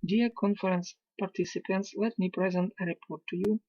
Dear conference participants, let me present a report to you.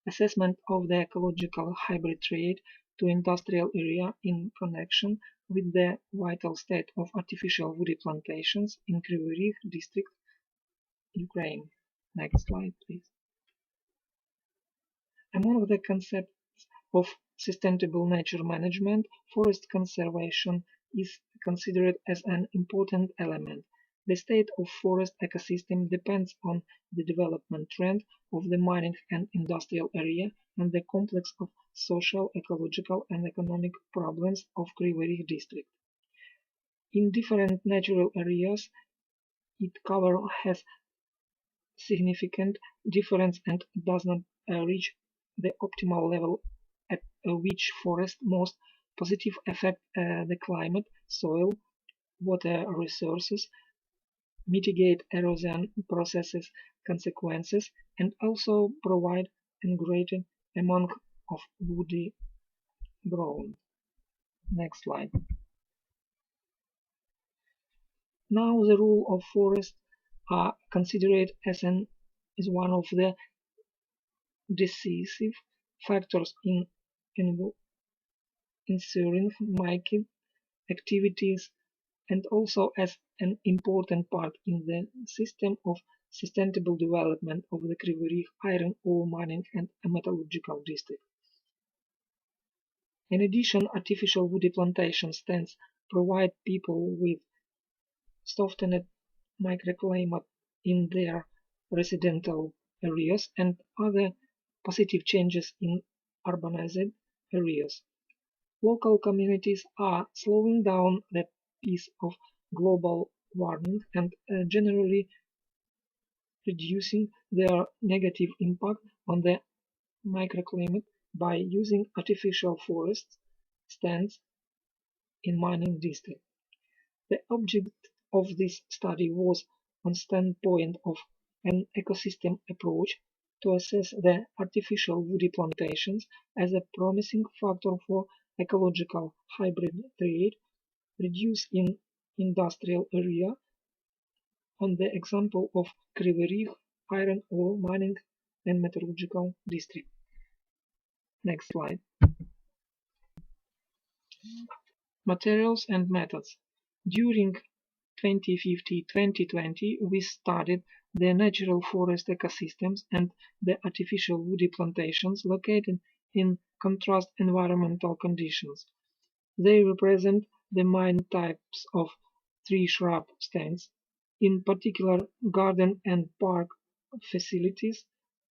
Assessment of the ecological hybrid trade to industrial area in connection with the vital state of artificial woody plantations in Kryvyi Rih District, Ukraine. Next slide, please. Among the concepts of sustainable nature management, forest conservation is considered as an important element. The state of forest ecosystem depends on the development trend of the mining and industrial area and the complex of social, ecological and economic problems of Kryvyi Rih district. In different natural areas, its cover has significant difference and does not reach the optimal level at which forest most positive affect the climate, soil, water resources, mitigate erosion processes consequences, and also provide a greater amount of woody ground. Next slide. Now the role of forests are considered as one of the decisive factors in ensuring mining activities and also as an important part in the system of sustainable development of the Kryvyi Rih iron ore mining and metallurgical district. In addition, artificial woody plantation stands provide people with softened microclimate in their residential areas and other positive changes in urbanized areas. Local communities are slowing down the pace of global warming and generally reducing their negative impact on the microclimate by using artificial forest stands in mining districts. The object of this study was on standpoint of an ecosystem approach to assess the artificial woody plantations as a promising factor for ecological hybrid trade reduced in industrial area on the example of Kryvyi Rih iron ore mining and metallurgical district. Next slide. Materials and methods. During 2015-2020, we studied the natural forest ecosystems and the artificial woody plantations located in contrast environmental conditions. They represent the main types of tree shrub stands, in particular garden and park facilities,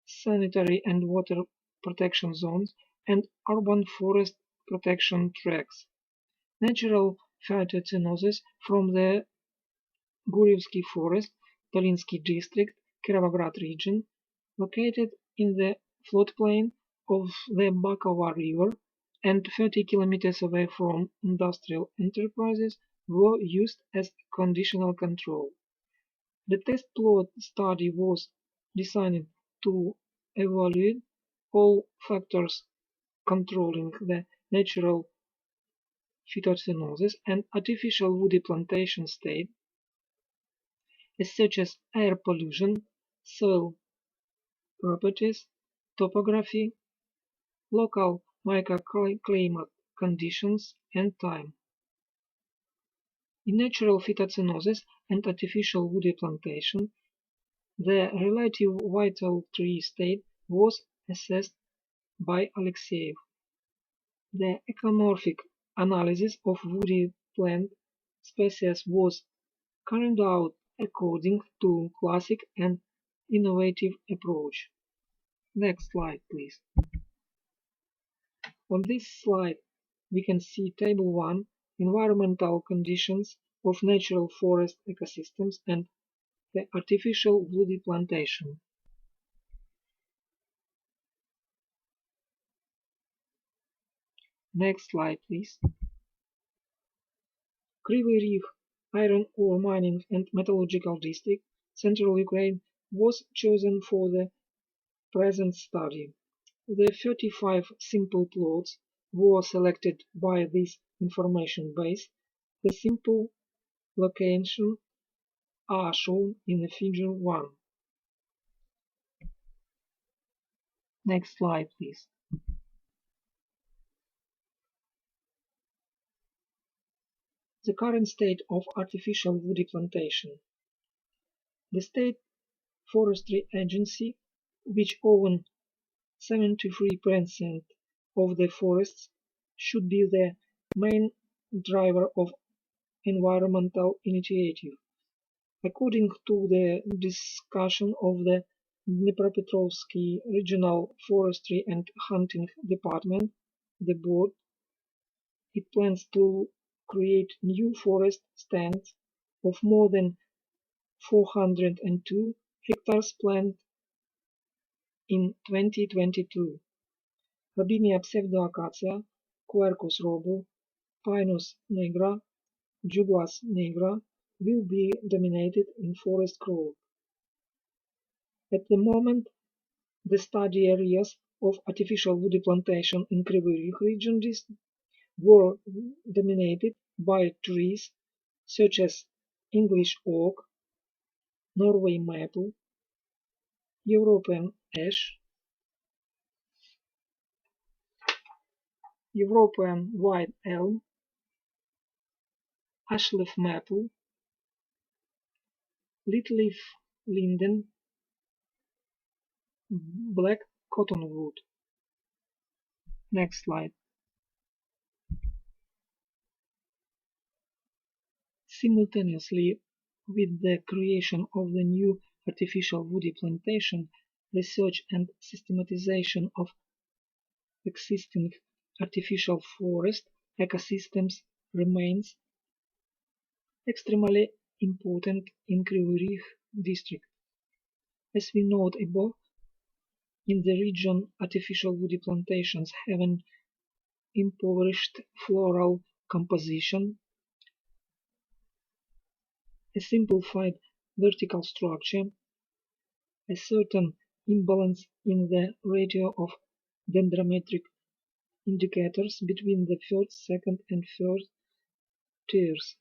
sanitary and water protection zones, and urban forest protection tracks. Natural phytocenoses from the Gurevsky Forest, Dolinsky District, Kirovograd region, located in the floodplain of the Bakova River and 30 kilometers away from industrial enterprises, were used as conditional control. The test plot study was designed to evaluate all factors controlling the natural phytocenoses and artificial woody plantation state, such as air pollution, soil properties, topography, local microclimate conditions, and time. In natural phytocenoses and artificial woody plantation, the relative vital tree state was assessed by Alexeyev. The ecomorphic analysis of woody plant species was carried out according to classic and innovative approach. Next slide, please. On this slide, we can see Table 1, environmental conditions of natural forest ecosystems and the artificial woody plantation. Next slide, please. Kryvyi Rih iron ore mining and metallurgical district, central Ukraine, was chosen for the present study. The 35 simple plots were selected by this information base. The simple location are shown in Figure 1. Next slide, please. The current state of artificial woody plantation. The State Forestry Agency, which owns 73% of the forests, should be the main driver of environmental initiative. According to the discussion of the Dnipropetrovsky Regional Forestry and Hunting Department, the board, it plans to create new forest stands of more than 402 hectares planned in 2022. Robinia pseudoacacia, Quercus robo, Pinus nigra, Juguas nigra will be dominated in forest growth. At the moment, the study areas of artificial woody plantation in Kryvyi Rih region were dominated by trees such as English oak, Norway maple, European ash, European white elm, ashleaf maple, little-leaf linden, black cottonwood. Next slide. Simultaneously with the creation of the new artificial woody plantation, research and systematization of existing artificial forest ecosystems remains extremely important in Kryvyi Rih District. As we note above, in the region artificial woody plantations have an impoverished floral composition, a simplified vertical structure, a certain imbalance in the ratio of dendrometric indicators between the first, second, and third tiers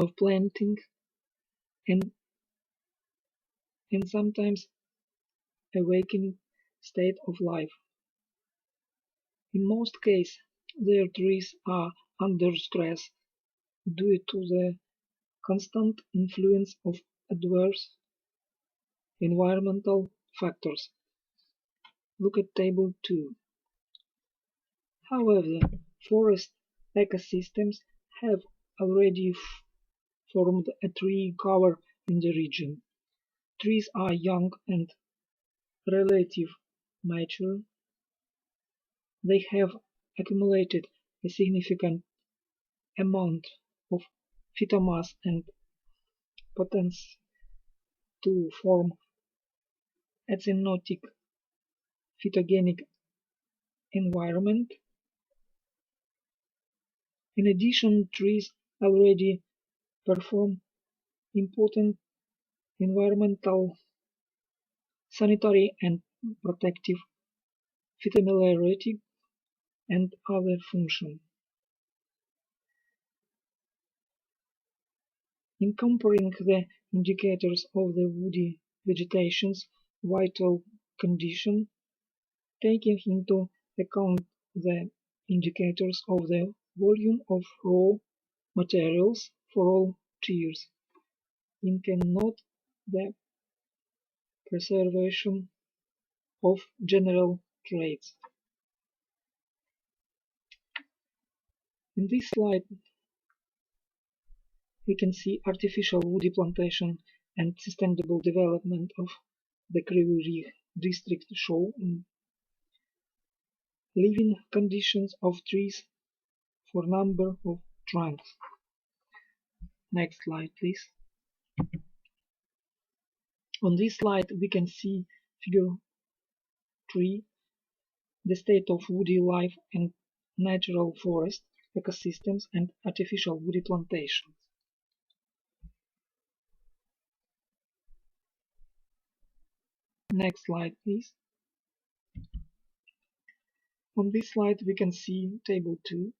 of planting, and sometimes awakening state of life. In most cases, their trees are under stress due to the constant influence of adverse environmental factors. Look at Table 2. However, forest ecosystems have already formed a tree cover in the region. Trees are young and relatively mature. They have accumulated a significant amount of phytomass and potential to form a zoonotic phytogenic environment. In addition, trees already perform important environmental, sanitary and protective, phytomeliorative and other functions. In comparing the indicators of the woody vegetation's vital condition, taking into account the indicators of the volume of raw materials for all tiers, one can note the preservation of general traits. In this slide, we can see artificial woody plantation and sustainable development of the Kryvyi Rih district show in living conditions of trees for number of trunks. Next slide, please. On this slide, we can see Figure 3, the state of woody life and natural forest ecosystems and artificial woody plantations. Next slide, please. On this slide, we can see Table 2,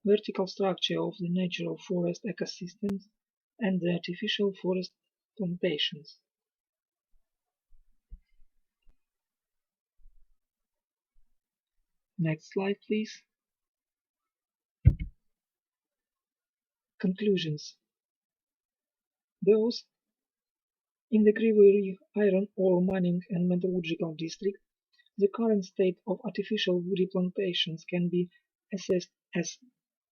vertical structure of the natural forest ecosystems and the artificial forest plantations. Next slide, please. Conclusions. Those in the Kryvyi Rih iron ore mining and metallurgical district, the current state of artificial woody plantations can be assessed as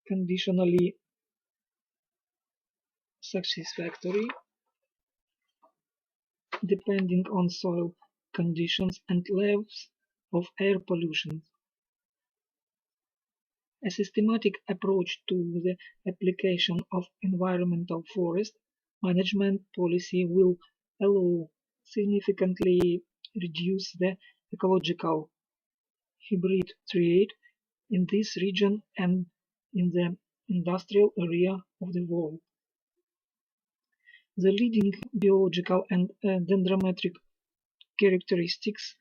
conditionally satisfactory, depending on soil conditions and levels of air pollution. A systematic approach to the application of environmental forest management policy will allow significantly reduce the ecological hybrid trade in this region and in the industrial area of the world. The leading biological and dendrometric characteristics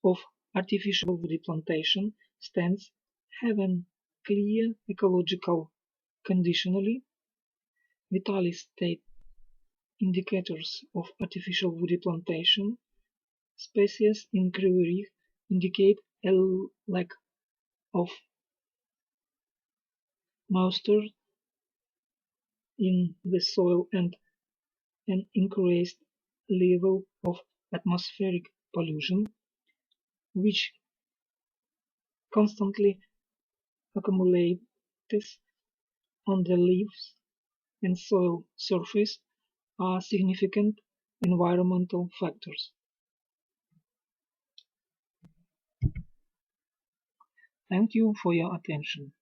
of artificial woody plantation stands have a clear ecological conditionally. Vital state indicators of artificial woody plantation species in Kryvyi Rih indicate a lack of moisture in the soil and an increased level of atmospheric pollution, which constantly accumulates on the leaves and soil surface, are significant environmental factors. Thank you for your attention.